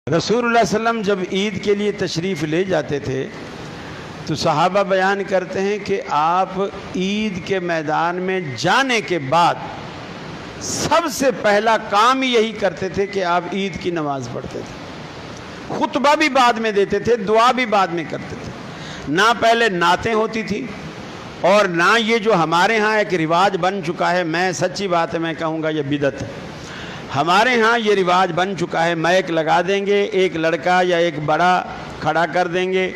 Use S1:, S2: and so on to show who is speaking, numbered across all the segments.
S1: رسول اللہ صلی اللہ علیہ وسلم جب عید کے لیے تشریف لے جاتے تھے تو صحابہ بیان کرتے ہیں کہ آپ عید کے میدان میں جانے کے بعد سب سے پہلا کام یہی کرتے تھے کہ آپ عید کی نماز پڑھتے تھے، خطبہ بھی بعد میں دیتے تھے، دعا بھی بعد میں کرتے تھے۔ نہ پہلے نعتیں ہوتی تھی اور نہ یہ جو ہمارے ہاں ایک رواج بن چکا ہے، میں سچی بات ہے میں کہوں گا یہ بدعت ہے۔ ہمارے ہاں یہ رواج بن چکا ہے، مائک لگا دیں گے، ایک لڑکا یا ایک بڑا کھڑا کر دیں گے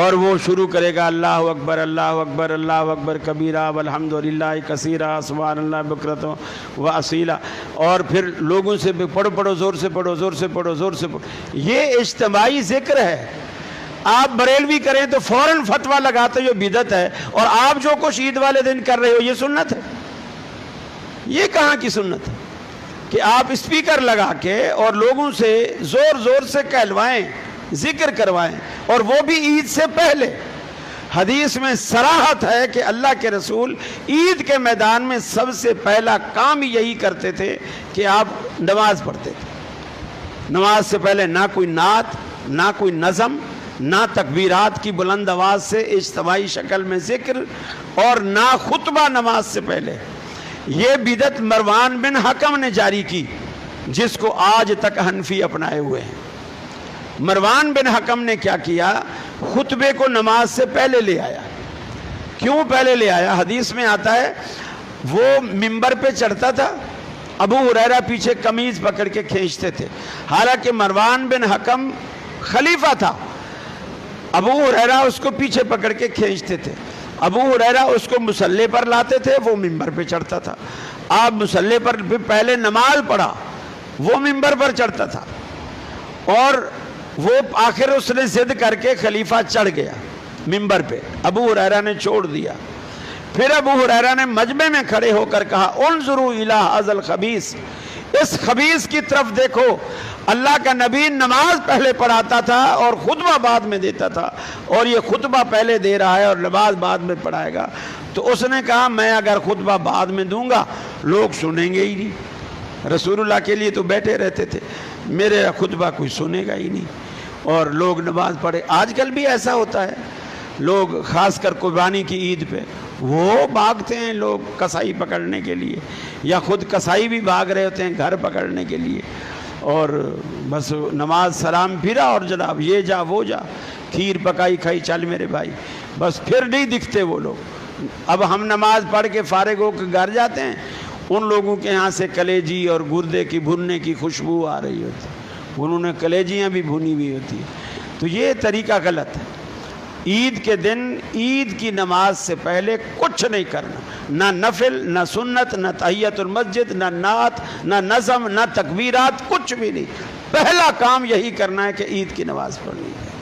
S1: اور وہ شروع کرے گا اللہ اکبر اللہ اکبر اللہ اکبر کبیرہ والحمدللہ کثیرہ سبحان اللہ بکرۃ و اصیلا، اور پھر لوگوں سے پڑھو زور سے پڑھو زور سے پڑھو زور سے پڑھو۔ یہ اجتماعی ذکر ہے۔ آپ بریلوی کریں تو فوراً فتویٰ لگاتے ہو بدعت ہے، اور آپ جو کچھ عید والے دن کر رہے ہو یہ سنت ہے۔ یہ کہاں کی سنت ہے کہ آپ اسپیکر لگا کے اور لوگوں سے زور زور سے کہلوائیں، ذکر کروائیں، اور وہ بھی عید سے پہلے؟ حدیث میں صراحت ہے کہ اللہ کے رسول عید کے میدان میں سب سے پہلا کام یہی کرتے تھے کہ آپ نماز پڑھتے تھے۔ نماز سے پہلے نہ کوئی نعت، نہ کوئی نظم، نہ تکبیرات کی بلند آواز سے اجتماعی شکل میں ذکر، اور نہ خطبہ نماز سے پہلے۔ یہ بدعت مروان بن حکم نے جاری کی، جس کو آج تک حنفی اپنائے ہوئے ہیں۔ مروان بن حکم نے کیا کیا؟ خطبے کو نماز سے پہلے لے آیا۔ کیوں پہلے لے آیا؟ حدیث میں آتا ہے وہ ممبر پہ چڑھتا تھا، ابو ہریرہ پیچھے قمیض پکڑ کے کھینچتے تھے، حالانکہ مروان بن حکم خلیفہ تھا، ابو ہریرہ اس کو پیچھے پکڑ کے کھینچتے تھے۔ ابو ہریرہ اس کو مصلی پر لاتے تھے، وہ ممبر پہ چڑھتا تھا۔ آپ مصلی پر پہلے نماز پڑھا، وہ ممبر پر چڑھتا تھا، اور وہ آخر اس نے ضد کر کے خلیفہ چڑھ گیا ممبر پہ، ابو ہریرہ نے چھوڑ دیا۔ پھر ابو ہریرہ نے مجمع میں کھڑے ہو کر کہا انظروا الی ھذا الخبیث، اس خبیث کی طرف دیکھو، اللہ کا نبی نماز پہلے پڑھاتا تھا اور خطبہ بعد میں دیتا تھا، اور یہ خطبہ پہلے دے رہا ہے اور نماز بعد میں پڑھائے گا۔ تو اس نے کہا میں اگر خطبہ بعد میں دوں گا لوگ سنیں گے ہی نہیں، رسول اللہ کے لیے تو بیٹھے رہتے تھے، میرے خطبہ کوئی سنے گا ہی نہیں، اور لوگ نماز پڑھے۔ آج کل بھی ایسا ہوتا ہے، لوگ خاص کر قربانی کی عید پہ وہ بھاگتے ہیں لوگ کسائی پکڑنے کے لیے، یا خود کسائی بھی بھاگ رہے ہوتے ہیں گھر پکڑنے کے لیے، اور بس نماز سلام پھرا اور جناب یہ جا وہ جا، کھیر پکائی کھائی چل میرے بھائی، بس پھر نہیں دکھتے وہ لوگ۔ اب ہم نماز پڑھ کے فارغ ہو کے گھر جاتے ہیں، ان لوگوں کے ہاں سے کلیجی اور گردے کی بھننے کی خوشبو آ رہی ہوتی ہے، انہوں نے کلیجیاں بھی بھنی ہوئی ہوتی ہیں۔ تو یہ طریقہ غلط ہے۔ عید کے دن عید کی نماز سے پہلے کچھ نہیں کرنا، نہ نفل، نہ سنت، نہ تحیت المسجد، نہ نعت، نہ نظم، نہ تکبیرات، کچھ بھی نہیں۔ پہلا کام یہی کرنا ہے کہ عید کی نماز پڑھنی ہے۔